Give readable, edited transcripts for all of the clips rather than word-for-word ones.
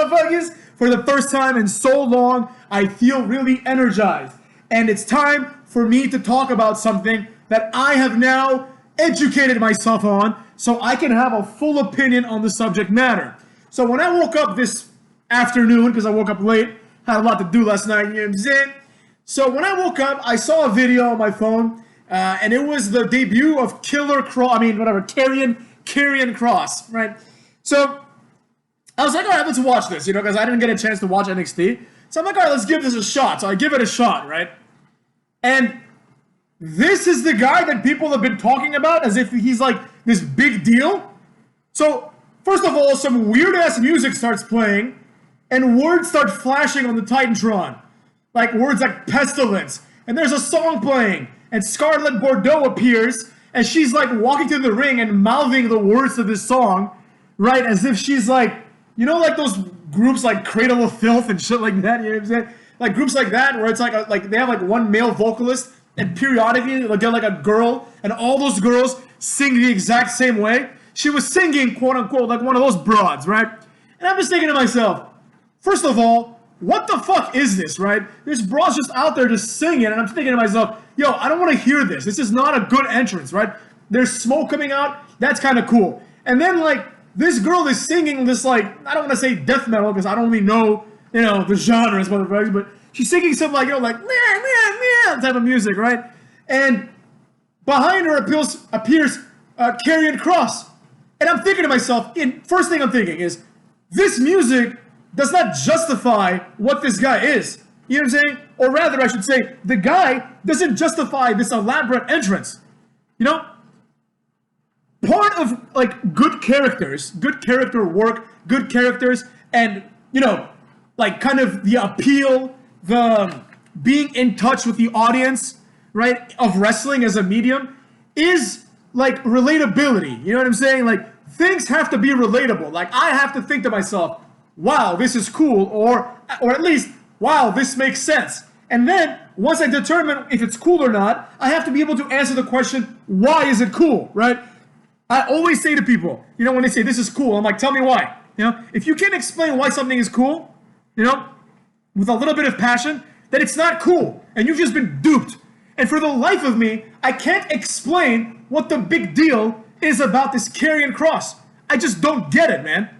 motherfuckers? For the first time in so long, I feel really energized. And it's time for me to talk about something that I have now educated myself on so I can have a full opinion on the subject matter. So when I woke up this afternoon, because I woke up late, had a lot to do last night, you know what I'm saying? So when I woke up, I saw a video on my phone, and it was the debut of Karrion Kross, right? So I was like, all right, let's watch this, because I didn't get a chance to watch NXT. So I'm like, all right, let's give this a shot. So I give it a shot, right? And this is the guy that people have been talking about as if he's like this big deal. So first of all, some weird-ass music starts playing, and words start flashing on the Titantron. Like words like pestilence. And there's a song playing, and Scarlet Bordeaux appears, and she's like walking through the ring and mouthing the words to this song, right? As if she's like, like those groups like Cradle of Filth and shit like that, you know what I'm saying? Like groups like that where it's like they have like one male vocalist, and periodically they'll get like a girl, and all those girls sing the exact same way. She was singing, quote unquote, like one of those broads, right? And I'm just thinking to myself, first of all, what the fuck is this, right? This broad's just out there just singing, and I'm thinking to myself, yo, I don't want to hear this. This is not a good entrance, right? There's smoke coming out. That's kind of cool. And then, like, this girl is singing this, like, I don't want to say death metal because I don't really know, the genres, motherfuckers, but she's singing some, like, like, meh, meh, meh, type of music, right? And behind her appears Karrion Kross. And I'm thinking to myself, first thing I'm thinking is, this music does not justify what this guy is. You know what I'm saying? Or rather, I should say, the guy doesn't justify this elaborate entrance. Part of, like, good characters, good character work, good characters, and, like, kind of the appeal, the being in touch with the audience, right, of wrestling as a medium, is, like, relatability. You know what I'm saying? Like, things have to be relatable. Like, I have to think to myself, wow, this is cool, or at least, wow, this makes sense. And then, once I determine if it's cool or not, I have to be able to answer the question, why is it cool, right? I always say to people, when they say this is cool, I'm like, tell me why. If you can't explain why something is cool, with a little bit of passion, then it's not cool, and you've just been duped. And for the life of me, I can't explain what the big deal is about this Karrion Kross. I just don't get it, man.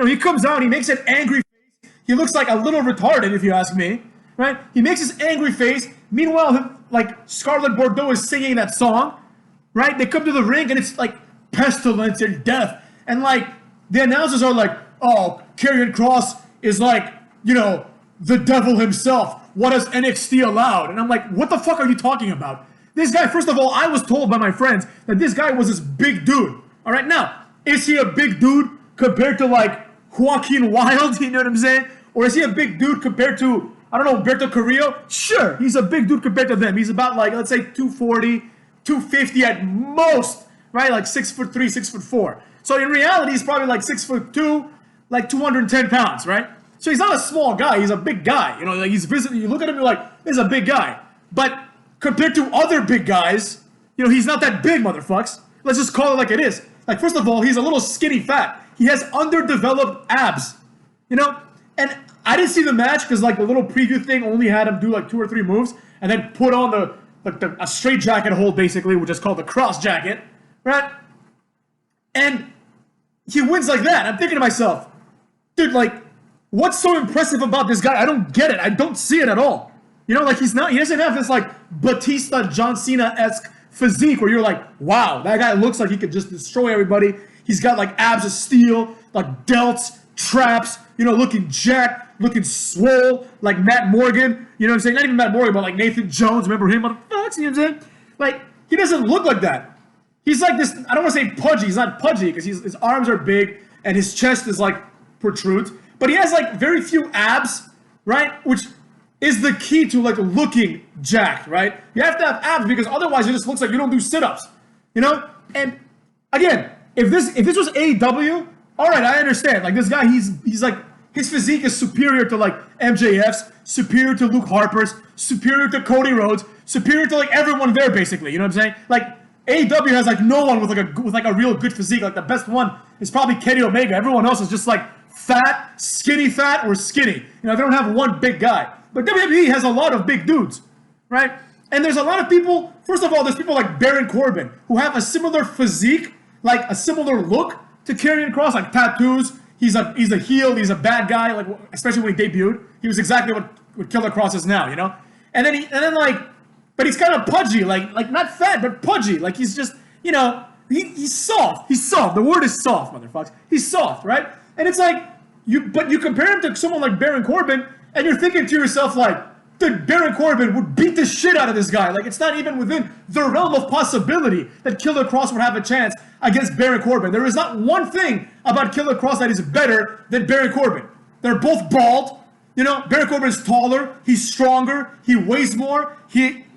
He comes out, he makes an angry face. He looks like a little retarded, if you ask me, right? He makes his angry face. Meanwhile, like, Scarlet Bordeaux is singing that song, right? They come to the ring, and it's like pestilence and death. And, like, the announcers are like, oh, Karrion Kross is like, the devil himself. What has NXT allowed? And I'm like, what the fuck are you talking about? This guy, first of all, I was told by my friends that this guy was this big dude. All right, now, is he a big dude compared to, like, Joaquin Wilde, you know what I'm saying? Or is he a big dude compared to, I don't know, Humberto Carrillo? Sure, he's a big dude compared to them. He's about, like, let's say 240, 250 at most, right? Like 6'3", 6'4". So in reality, he's probably like 6'2", like 210 pounds, right? So he's not a small guy, he's a big guy. Like he's visiting, you look at him, you're like, this is a big guy. But compared to other big guys, he's not that big, motherfucks. Let's just call it like it is. Like, first of all, he's a little skinny fat. He has underdeveloped abs, And I didn't see the match because, like, the little preview thing only had him do, like, 2 or 3 moves and then put on a straight jacket hold, basically, which is called the cross jacket, right? And he wins like that. I'm thinking to myself, dude, like, what's so impressive about this guy? I don't get it. I don't see it at all. Like, he doesn't have this, like, Batista, John Cena-esque physique where you're like, wow, that guy looks like he could just destroy everybody. He's got, like, abs of steel, like, delts, traps, looking jacked, looking swole, like Matt Morgan. You know what I'm saying? Not even Matt Morgan, but like Nathan Jones. Remember him? Motherfuckers, you know what I'm saying? Like, he doesn't look like that. He's like this, I don't want to say pudgy. He's not pudgy because his arms are big and his chest is, like, protrudes. But he has, like, very few abs, right? Which is the key to, like, looking jacked, right? You have to have abs because otherwise it just looks like you don't do sit-ups, And again, if this was AEW, all right, I understand. Like, this guy, he's like, his physique is superior to, like, MJF's, superior to Luke Harper's, superior to Cody Rhodes, superior to, like, everyone there, basically. You know what I'm saying? Like, AEW has, like, no one with a real good physique. Like, the best one is probably Kenny Omega. Everyone else is just, like, fat, skinny fat, or skinny. They don't have one big guy. But WWE has a lot of big dudes, right? And there's a lot of people, first of all, there's people like Baron Corbin who have a similar physique, like a similar look to Karrion Kross, like tattoos. He's a heel, he's a bad guy, like especially when he debuted. He was exactly what Killer Kross is now, And then but he's kind of pudgy, like not fat, but pudgy. Like he's just, he's soft. He's soft. The word is soft, motherfuckers. He's soft, right? And it's like, you compare him to someone like Baron Corbin, and you're thinking to yourself like, dude, Baron Corbin would beat the shit out of this guy. Like, it's not even within the realm of possibility that Killer Kross would have a chance against Baron Corbin. There is not one thing about Killer Kross that is better than Baron Corbin. They're both bald. Baron Corbin is taller. He's stronger. He weighs more.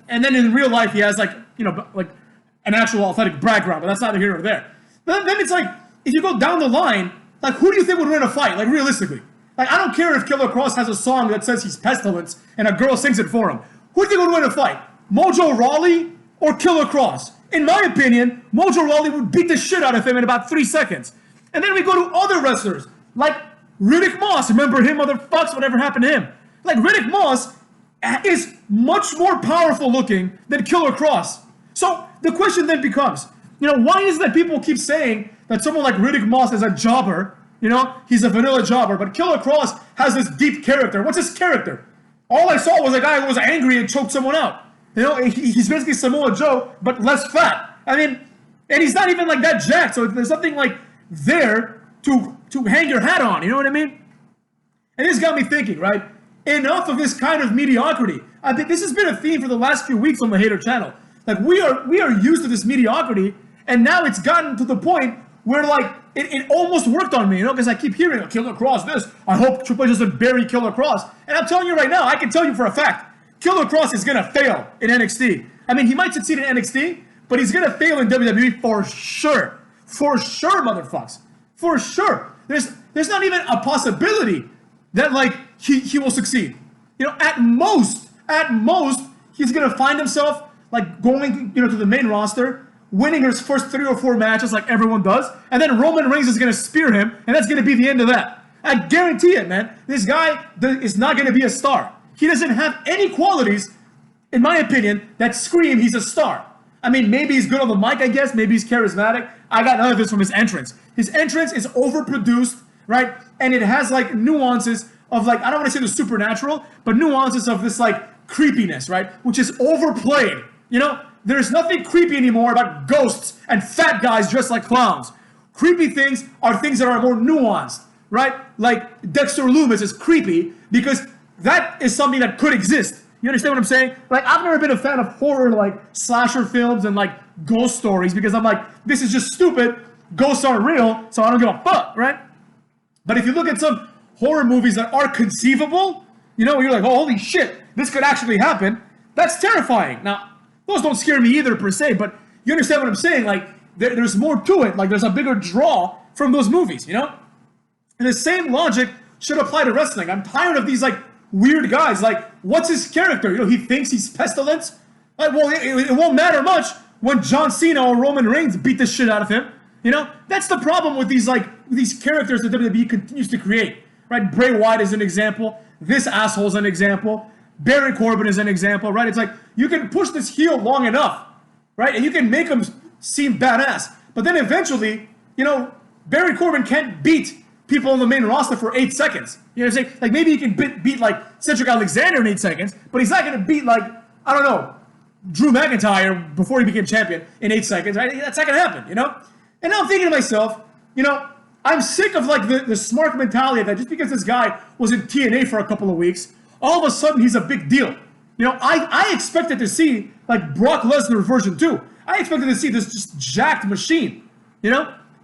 And then in real life, he has like an actual athletic background, but that's neither here nor there. But then it's like, if you go down the line, like, who do you think would win a fight? Like, realistically. Like, I don't care if Killer Kross has a song that says he's pestilence and a girl sings it for him. Who do you think would win a fight? Mojo Rawley or Killer Kross? In my opinion, Mojo Rawley would beat the shit out of him in about 3 seconds. And then we go to other wrestlers, like Riddick Moss. Remember him, motherfucks, whatever happened to him? Like, Riddick Moss is much more powerful looking than Killer Kross. So the question then becomes, why is it that people keep saying that someone like Riddick Moss is a jobber? He's a vanilla jobber, but Killer Kross has this deep character. What's his character? All I saw was a guy who was angry and choked someone out. He's basically Samoa Joe, but less fat. I mean, and he's not even like that jacked, so there's something like there to hang your hat on, you know what I mean? And this got me thinking, right? Enough of this kind of mediocrity. I think this has been a theme for the last few weeks on the Hater channel. Like, we are used to this mediocrity, and now it's gotten to the point where, like, it almost worked on me, because I keep hearing, Killer Kross this. I hope Triple H doesn't bury Killer Kross. And I'm telling you right now, I can tell you for a fact, Killer Kross is going to fail in NXT. I mean, he might succeed in NXT, but he's going to fail in WWE for sure. For sure, motherfucks. For sure. There's not even a possibility that, like, he will succeed. At most, he's going to find himself, like, going, to the main roster, winning his first 3 or 4 matches like everyone does, and then Roman Reigns is going to spear him, and that's going to be the end of that. I guarantee it, man. This guy is not going to be a star. He doesn't have any qualities, in my opinion, that scream he's a star. I mean, maybe he's good on the mic, I guess. Maybe he's charismatic. I got none of this from his entrance. His entrance is overproduced, right? And it has, like, nuances of, like, I don't want to say the supernatural, but nuances of this, like, creepiness, right? Which is overplayed, There's nothing creepy anymore about ghosts and fat guys dressed like clowns. Creepy things are things that are more nuanced, right? Like Dexter Lumis is creepy because that is something that could exist. You understand what I'm saying? Like, I've never been a fan of horror, like, slasher films and, like, ghost stories because I'm like, this is just stupid. Ghosts aren't real, so I don't give a fuck, right? But if you look at some horror movies that are conceivable, you're like, oh, holy shit, this could actually happen. That's terrifying. Now, those don't scare me either, per se, but you understand what I'm saying? Like, there's more to it. Like, there's a bigger draw from those movies, And the same logic should apply to wrestling. I'm tired of these, like, weird guys. Like, what's his character? He thinks he's pestilence? Like, well, it won't matter much when John Cena or Roman Reigns beat the shit out of him. That's the problem with these, like, these characters that WWE continues to create, right? Bray Wyatt is an example. This asshole is an example. Baron Corbin is an example, right? It's like, you can push this heel long enough, right? And you can make him seem badass. But then eventually, Baron Corbin can't beat people on the main roster for 8 seconds. You know what I'm saying? Like, maybe he can beat like, Cedric Alexander in 8 seconds, but he's not going to beat, like, I don't know, Drew McIntyre before he became champion in 8 seconds, right? That's not going to happen, And now I'm thinking to myself, I'm sick of, like, the smart mentality that just because this guy was in TNA for a couple of weeks, all of a sudden he's a big deal. I expected to see, like, Brock Lesnar version 2. I expected to see this just jacked machine.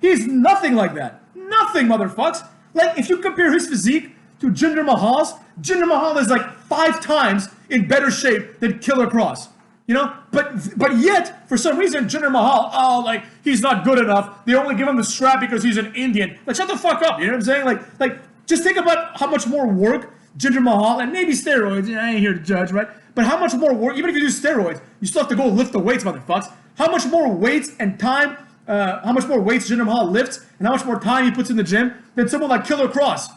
He's nothing like that. Nothing, motherfucks. Like, if you compare his physique to Jinder Mahal's, Jinder Mahal is like 5 times in better shape than Killer Kross. But yet, for some reason, Jinder Mahal, like, he's not good enough. They only give him the strap because he's an Indian. Like, shut the fuck up, you know what I'm saying? Like, just think about how much more work Jinder Mahal, and maybe steroids, I ain't here to judge, right? But how much more work, even if you do steroids, you still have to go lift the weights, motherfucks. How much more weights and time how much more weights Jinder Mahal lifts and how much more time he puts in the gym than someone like Killer Kross.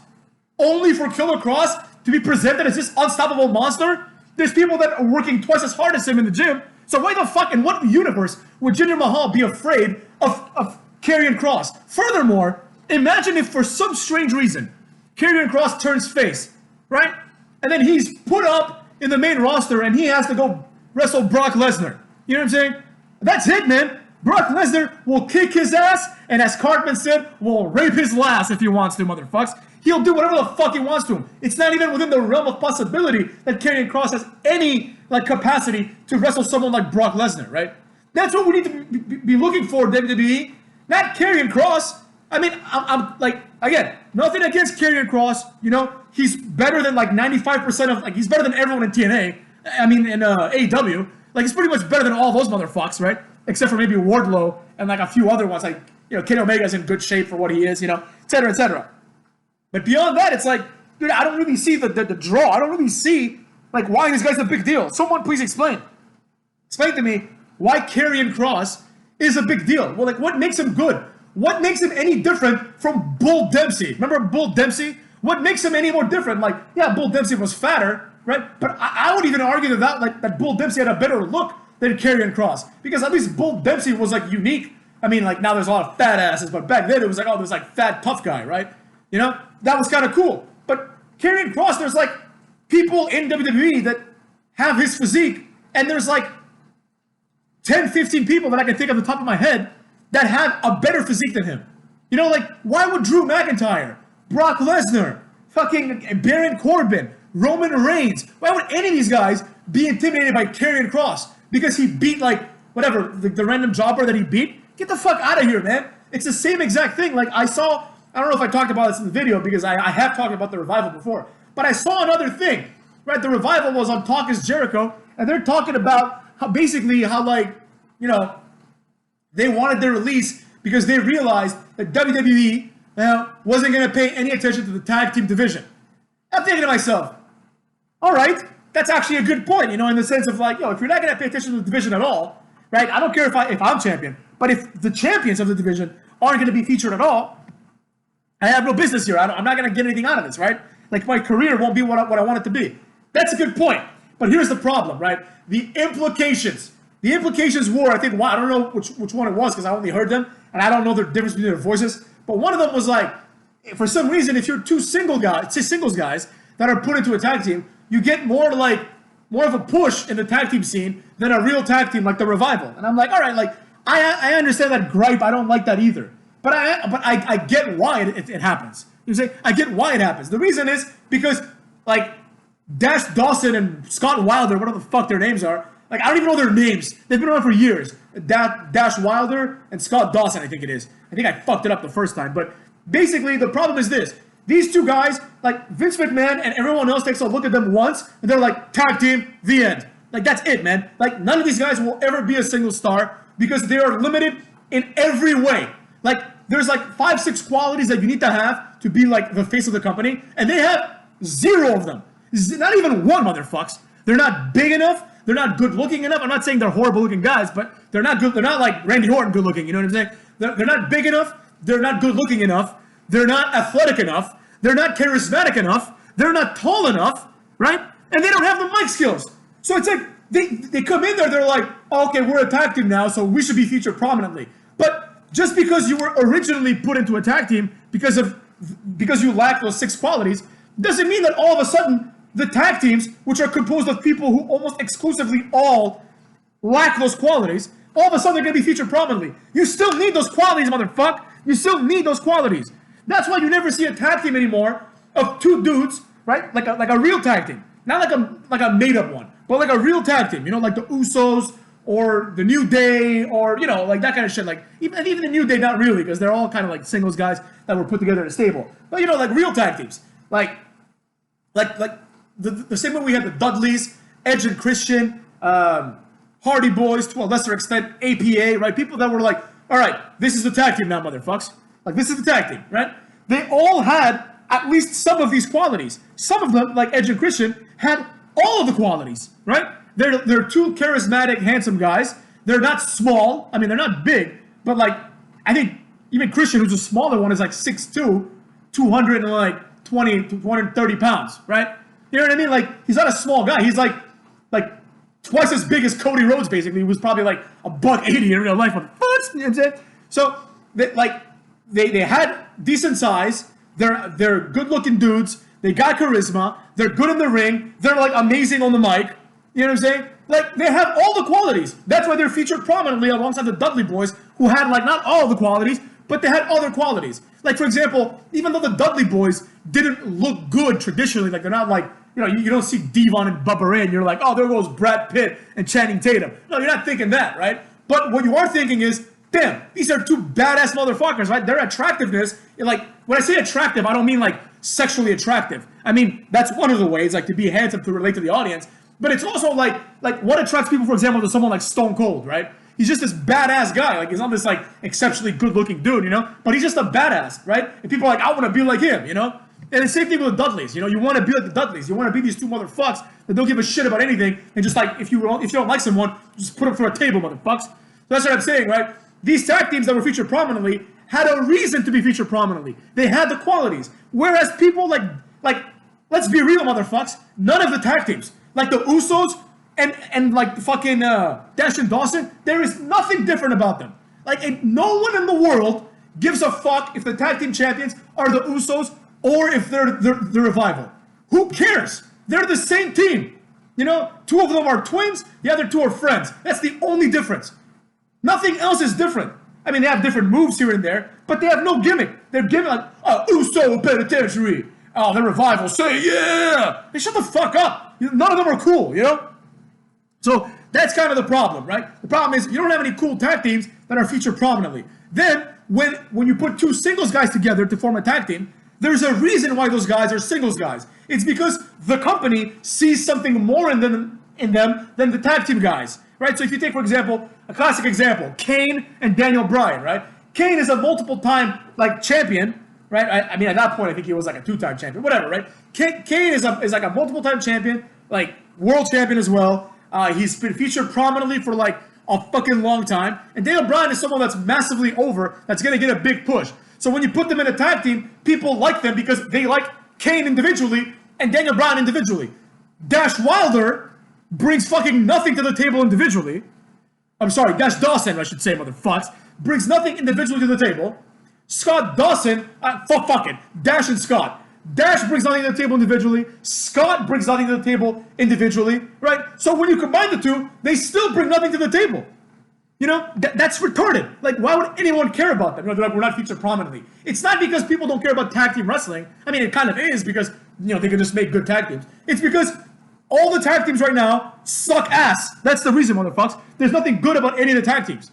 Only for Killer Kross to be presented as this unstoppable monster? There's people that are working twice as hard as him in the gym. So why the fuck, in what universe would Jinder Mahal be afraid of Karrion Kross? Furthermore, imagine if for some strange reason, Karrion Kross turns face, right? And then he's put up in the main roster and he has to go wrestle Brock Lesnar. You know what I'm saying? That's it, man. Brock Lesnar will kick his ass, and as Cartman said, will rape his ass if he wants to, motherfucks. He'll do whatever the fuck he wants to him. It's not even within the realm of possibility that Karrion Kross has any capacity to wrestle someone like Brock Lesnar, right? That's what we need to be looking for, WWE. Not Karrion Kross. I mean, I'm like, again, nothing against Karrion Kross. You know, he's better than 95% of, he's better than everyone in TNA. I mean, in AEW. He's pretty much better than all those motherfucks, right? Except for maybe Wardlow and a few other ones. Kenny Omega's in good shape for what he is, et cetera, et cetera. But beyond that, it's dude, I don't really see the draw. I don't really see, why this guy's a big deal. Someone please explain. Explain to me why Karrion Kross is a big deal. Well, what makes him good? What makes him any different from Bull Dempsey? Remember Bull Dempsey? What makes him any more different? Yeah, Bull Dempsey was fatter, right? But I would even argue that Bull Dempsey had a better look than Karrion Kross. Because at least Bull Dempsey was, unique. I mean, now there's a lot of fat asses, but back then it was oh, there's, fat, tough guy, right? That was kind of cool. But Karrion Kross, there's, people in WWE that have his physique, and there's, 10, 15 people that I can think of the top of my head that have a better physique than him. Why would Drew McIntyre, Brock Lesnar, fucking Baron Corbin, Roman Reigns, why would any of these guys be intimidated by Karrion Kross? Because he beat, whatever, the random jobber that he beat? Get the fuck out of here, man. It's the same exact thing. I don't know if I talked about this in the video because I have talked about the Revival before, but I saw another thing, right? The Revival was on Talk is Jericho, and they're talking about how they wanted their release because they realized that WWE wasn't going to pay any attention to the tag team division. I'm thinking to myself, all right, that's actually a good point, in the sense of if you're not going to pay attention to the division at all, right? I don't care if I'm champion, but if the champions of the division aren't going to be featured at all, I have no business here. I'm not going to get anything out of this, right? My career won't be what I want it to be. That's a good point. But here's the problem, right? The implications. The implications were, I think, I don't know which one it was because I only heard them, and I don't know the difference between their voices. But one of them was for some reason, if you're two singles guys that are put into a tag team, you get more of a push in the tag team scene than a real tag team like the Revival. And I'm all right, I understand that gripe. I don't like that either. But I get why it happens. You say I get why it happens. The reason is because Dash Dawson and Scott Wilder, whatever the fuck their names are, I don't even know their names. They've been around for years. Dash Wilder and Scott Dawson, I think it is. I think I fucked it up the first time. But basically, the problem is this. These two guys, Vince McMahon and everyone else takes a look at them once, and they're tag team, the end. That's it, man. None of these guys will ever be a single star because they are limited in every way. There's 5, 6 qualities that you need to have to be the face of the company, and they have 0 of them. Not even one, motherfucks. They're not big enough. They're not good looking enough. I'm not saying they're horrible looking guys, but they're not good. They're not like Randy Orton good looking. You know what I'm saying? They're not big enough. They're not good looking enough. They're not athletic enough. They're not charismatic enough. They're not tall enough, right? And they don't have the mic skills. So it's they come in there. They're oh, okay, we're a tag team now, so we should be featured prominently. But just because you were originally put into a tag team because you lack those 6 qualities doesn't mean that all of a sudden the tag teams, which are composed of people who almost exclusively all lack those qualities, all of a sudden they're going to be featured prominently. You still need those qualities, motherfucker. You still need those qualities. That's why you never see a tag team anymore of 2 dudes, right? Like a real tag team. Not like a made-up one, but like a real tag team. Like the Usos or the New Day or, that kind of shit. Even the New Day, not really, because they're all kind of singles guys that were put together in a stable. But, real tag teams. The same way we had the Dudleys, Edge and Christian, Hardy Boyz, to a lesser extent, APA, right? People that were all right, this is the tag team now, motherfucks. This is the tag team, right? They all had at least some of these qualities. Some of them, like Edge and Christian, had all of the qualities, right? They're 2 charismatic, handsome guys. They're not small. I mean, they're not big, but I think even Christian, who's a smaller one, is like 6'2", 220 to 230 pounds, right? You know what I mean? Like, he's not a small guy. He's like twice as big as Cody Rhodes, basically. He was probably like a $180 in real life. You know what I'm saying? So, they had decent size. They're good-looking dudes. They got charisma. They're good in the ring. They're, like, amazing on the mic. You know what I'm saying? Like, they have all the qualities. That's why they're featured prominently alongside the Dudley Boyz, who had, like, not all the qualities, but they had other qualities. Like, for example, even though the Dudley Boyz didn't look good traditionally, like, they're not like, you know, you don't see Devon and Bubba Ray, and you're like, oh, there goes Brad Pitt and Channing Tatum. No, you're not thinking that, right? But what you are thinking is, damn, these are two badass motherfuckers, right? Their attractiveness, like, when I say attractive, I don't mean, like, sexually attractive. I mean, that's one of the ways, like, to be handsome, to relate to the audience. But it's also, like what attracts people, for example, to someone like Stone Cold, right? He's just this badass guy. Like, he's not this, like, exceptionally good-looking dude, you know? But he's just a badass, right? And people are like, I want to be like him, you know? And the same thing with the Dudleys, you know? You want to be like the Dudleys. You want to be these two motherfucks that don't give a shit about anything. And just, like, if you don't like someone, just put them through a table, motherfucks. So that's what I'm saying, right? These tag teams that were featured prominently had a reason to be featured prominently. They had the qualities. Whereas people like let's be real, motherfucks, none of the tag teams, like the Usos and like fucking Dash and Dawson, there is nothing different about them. Like, no one in the world gives a fuck if the tag team champions are the Usos or if they're the Revival. Who cares? They're the same team. You know, two of them are twins, the other two are friends. That's the only difference. Nothing else is different. I mean, they have different moves here and there, but they have no gimmick. They're gimmick like, oh, Uso Penitentiary. Oh, the Revival, say yeah! They shut the fuck up. None of them are cool, you know? So that's kind of the problem, right? The problem is you don't have any cool tag teams that are featured prominently. Then, when you put two singles guys together to form a tag team, there's a reason why those guys are singles guys. It's because the company sees something more in them than the tag team guys, right? So if you take, for example, a classic example, Kane and Daniel Bryan, right? Kane is a multiple-time, like, champion, right? I mean, at that point, I think he was like a two-time champion, whatever, right? Kane is like a multiple-time champion, like world champion as well. He's been featured prominently for like a fucking long time. And Daniel Bryan is someone that's massively over, that's going to get a big push. So when you put them in a tag team, people like them because they like Kane individually and Daniel Bryan individually. Dash Wilder brings fucking nothing to the table individually. I'm sorry, Dash Dawson, I should say, motherfucks, brings nothing individually to the table. Scott Dawson, fuck it, Dash and Scott. Dash brings nothing to the table individually. Scott brings nothing to the table individually, right? So when you combine the two, they still bring nothing to the table. You know, that's retarded. Like, why would anyone care about them? You know, they're like, we're not featured prominently. It's not because people don't care about tag team wrestling. I mean, it kind of is because, you know, they can just make good tag teams. It's because all the tag teams right now suck ass. That's the reason, motherfuckers. There's nothing good about any of the tag teams.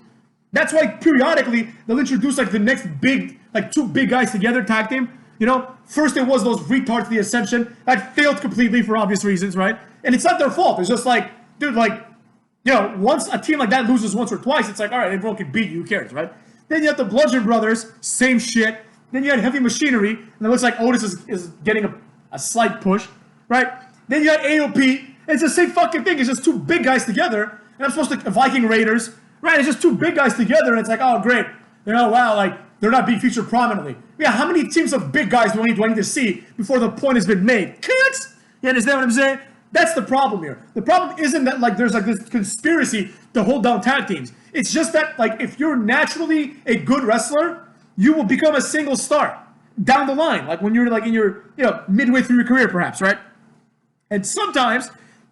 That's why periodically they'll introduce like the next big, like two big guys together tag team. You know, first it was those retards to the Ascension. That failed completely for obvious reasons, right? And it's not their fault. It's just like, dude, like, you know, once a team like that loses once or twice, it's like, all right, everyone can beat you. Who cares, right? Then you have the Bludgeon Brothers, same shit. Then you had Heavy Machinery, and it looks like Otis is getting a slight push, right? Then you had AOP, and it's the same fucking thing. It's just two big guys together, and I'm supposed to Viking Raiders, right? It's just two big guys together, and it's like, oh, great. You know, wow, like, they're not being featured prominently. Yeah, how many teams of big guys do I need to see before the point has been made? Can't! You understand what I'm saying? That's the problem here. The problem isn't that, like, there's, like, this conspiracy to hold down tag teams. It's just that, like, if you're naturally a good wrestler, you will become a single star down the line. Like, when you're, like, in your, you know, midway through your career, perhaps, right? And sometimes,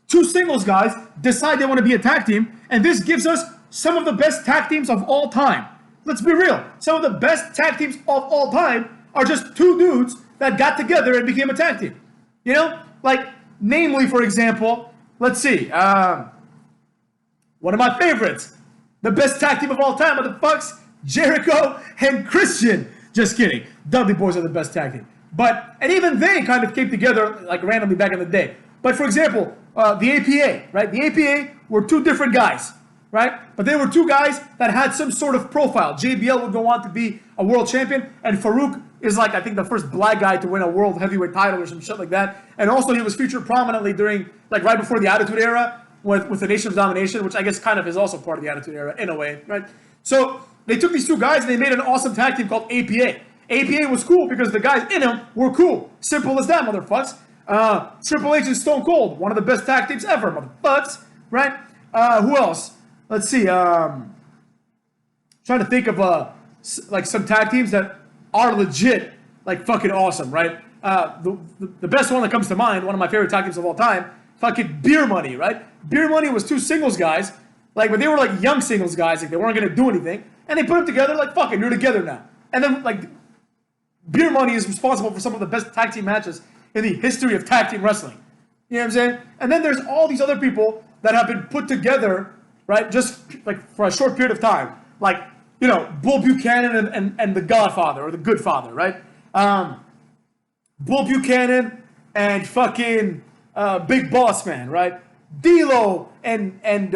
two singles guys decide they want to be a tag team, and this gives us some of the best tag teams of all time. Let's be real. Some of the best tag teams of all time are just two dudes that got together and became a tag team. You know? Like, namely, for example, let's see. One of my favorites. The best tag team of all time are the Bucks, Jericho, and Christian. Just kidding. Dudley Boyz are the best tag team. And even they kind of came together, like, randomly back in the day. But, for example, the APA, right? The APA were two different guys. Right? But they were two guys that had some sort of profile. JBL would go on to be a world champion, and Farouk is like, I think, the first black guy to win a world heavyweight title or some shit like that. And also he was featured prominently during, like, right before the Attitude Era with the Nation of Domination, which I guess kind of is also part of the Attitude Era in a way, right? So they took these two guys and they made an awesome tag team called APA. APA was cool because the guys in them were cool. Simple as that, motherfucks. Triple H and Stone Cold, one of the best tag teams ever, motherfucks. Right? Who else? Let's see. Trying to think of like some tag teams that are legit, like fucking awesome, right? The best one that comes to mind, one of my favorite tag teams of all time, fucking Beer Money, right? Beer Money was two singles guys, like, but they were like young singles guys, like they weren't gonna do anything, and they put them together, like, fuck it, you're together now. And then, like, Beer Money is responsible for some of the best tag team matches in the history of tag team wrestling. You know what I'm saying? And then there's all these other people that have been put together, right, just like for a short period of time, like, you know, Bull Buchanan and the Godfather, or the Good Father, right? Bull Buchanan and fucking Big Boss Man, right? D-Lo and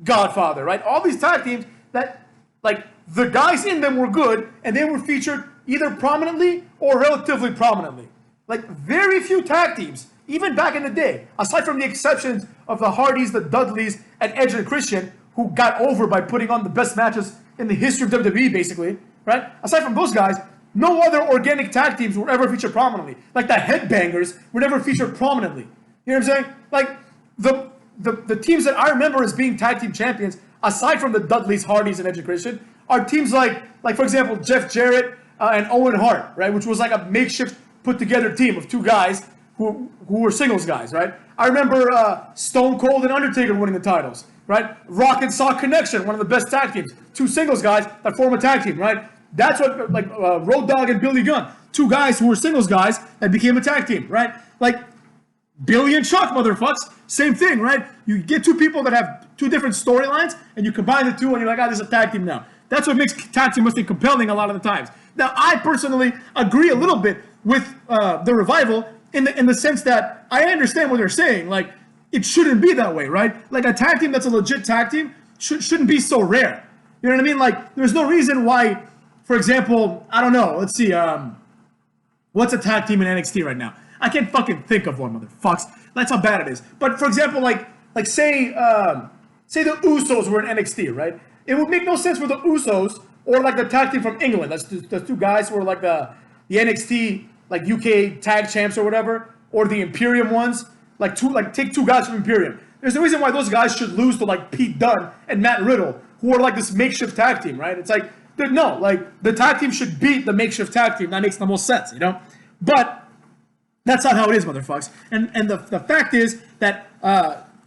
Godfather, right? All these tag teams that, like, the guys in them were good, and they were featured either prominently or relatively prominently. Like, very few tag teams, even back in the day, aside from the exceptions of the Hardys, the Dudleys, and Edge and Christian, who got over by putting on the best matches in the history of WWE, basically, right? Aside from those guys, no other organic tag teams were ever featured prominently. Like the Headbangers were never featured prominently. You know what I'm saying? Like the teams that I remember as being tag team champions, aside from the Dudleys, Hardys, and Edge and Christian, are teams like for example, Jeff Jarrett and Owen Hart, right? Which was like a makeshift put together team of two guys who were singles guys, right? I remember Stone Cold and Undertaker winning the titles, right? Rock and Sock Connection, one of the best tag teams. Two singles guys that form a tag team, right? That's what, like, Road Dogg and Billy Gunn. Two guys who were singles guys that became a tag team, right? Like, Billy and Chuck, motherfucks. Same thing, right? You get two people that have two different storylines, and you combine the two, and you're like, this is a tag team now. That's what makes tag team wrestling compelling a lot of the times. Now, I personally agree a little bit with the Revival in the sense that I understand what they're saying. Like, it shouldn't be that way, right? Like, a tag team that's a legit tag team shouldn't be so rare. You know what I mean? Like, there's no reason why, for example, I don't know. Let's see. What's a tag team in NXT right now? I can't fucking think of one, motherfucks. That's how bad it is. But for example, like say the Usos were in NXT, right? It would make no sense for the Usos or like the tag team from England. That's the two guys who are like the NXT like UK tag champs or whatever, or the Imperium ones. Take two guys from Imperium. There's no reason why those guys should lose to like Pete Dunne and Matt Riddle, who are like this makeshift tag team, right? It's like, no, like the tag team should beat the makeshift tag team. That makes the most sense, you know? But that's not how it is, motherfucks. And the fact is that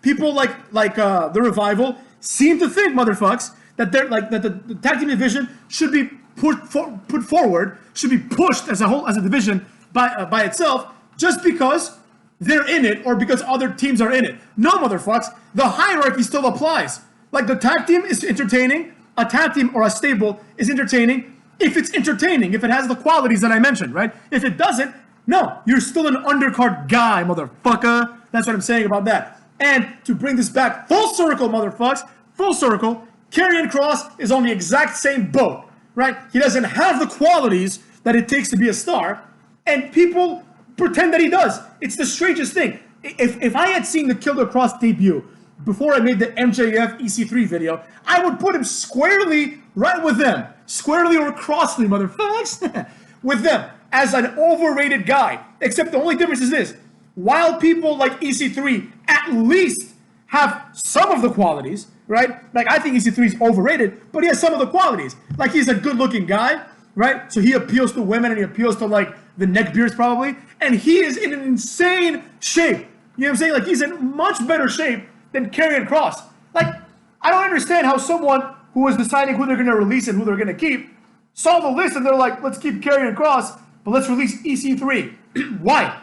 people like the Revival seem to think, motherfucks, that they're like that the tag team division should be put forward, should be pushed as a division by itself, just because they're in it or because other teams are in it. No, motherfucks, the hierarchy still applies. Like, the tag team is entertaining. A tag team or a stable is entertaining if it's entertaining, if it has the qualities that I mentioned, right? If it doesn't, no, you're still an undercard guy, motherfucker. That's what I'm saying about that. And to bring this back full circle, motherfucks, full circle, Karrion Kross is on the exact same boat, right? He doesn't have the qualities that it takes to be a star, and people pretend that he does. It's the strangest thing. If I had seen the Killer Kross debut before I made the MJF EC3 video, I would put him squarely right with them. Squarely or crossly, motherfuckers. With them. As an overrated guy. Except the only difference is this. While people like EC3 at least have some of the qualities, right? Like, I think EC3 is overrated, but he has some of the qualities. Like, he's a good-looking guy, right? So he appeals to women and he appeals to, like, the neckbeards probably. And he is in an insane shape. You know what I'm saying? Like, he's in much better shape than Karrion Kross. Like, I don't understand how someone who was deciding who they're going to release and who they're going to keep saw the list and they're like, let's keep Karrion Kross, but let's release EC3. Why?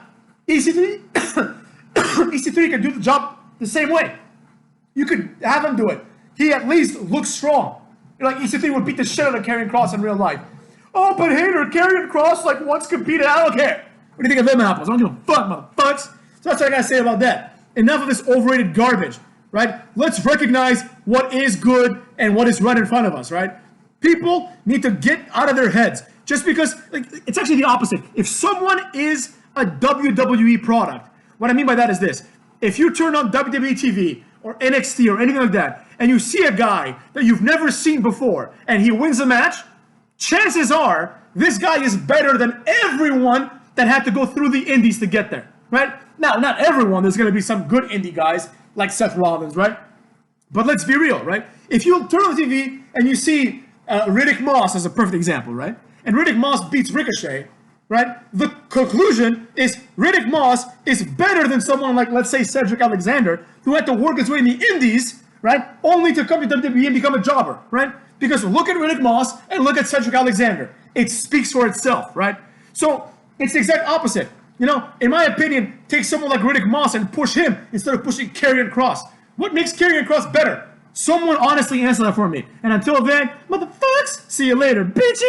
EC3? EC3 can do the job the same way. You could have him do it. He at least looks strong. You're like, EC3 would beat the shit out of Karrion Kross in real life. Oh, but hater, Karrion Kross like once competed. I don't care. What do you think of them apples? I don't give a fuck, motherfuckers. So that's what I gotta say about that. Enough of this overrated garbage, right? Let's recognize what is good and what is right in front of us, right? People need to get out of their heads. Just because, like, it's actually the opposite. If someone is a WWE product, what I mean by that is this. If you turn on WWE TV or NXT or anything like that, and you see a guy that you've never seen before, and he wins a match, chances are this guy is better than everyone that had to go through the indies to get there, right? Now, not everyone. There's going to be some good indie guys like Seth Rollins, right? But let's be real, right? If you turn on the TV and you see Riddick Moss as a perfect example, right? And Riddick Moss beats Ricochet, right? The conclusion is Riddick Moss is better than someone like, let's say, Cedric Alexander, who had to work his way in the indies, right? Only to come to WWE and become a jobber, right? Because look at Riddick Moss and look at Cedric Alexander. It speaks for itself, right? So it's the exact opposite. You know, in my opinion, take someone like Riddick Moss and push him instead of pushing Karrion Kross. What makes Karrion Kross better? Someone honestly answer that for me. And until then, motherfuckers, see you later, bitches.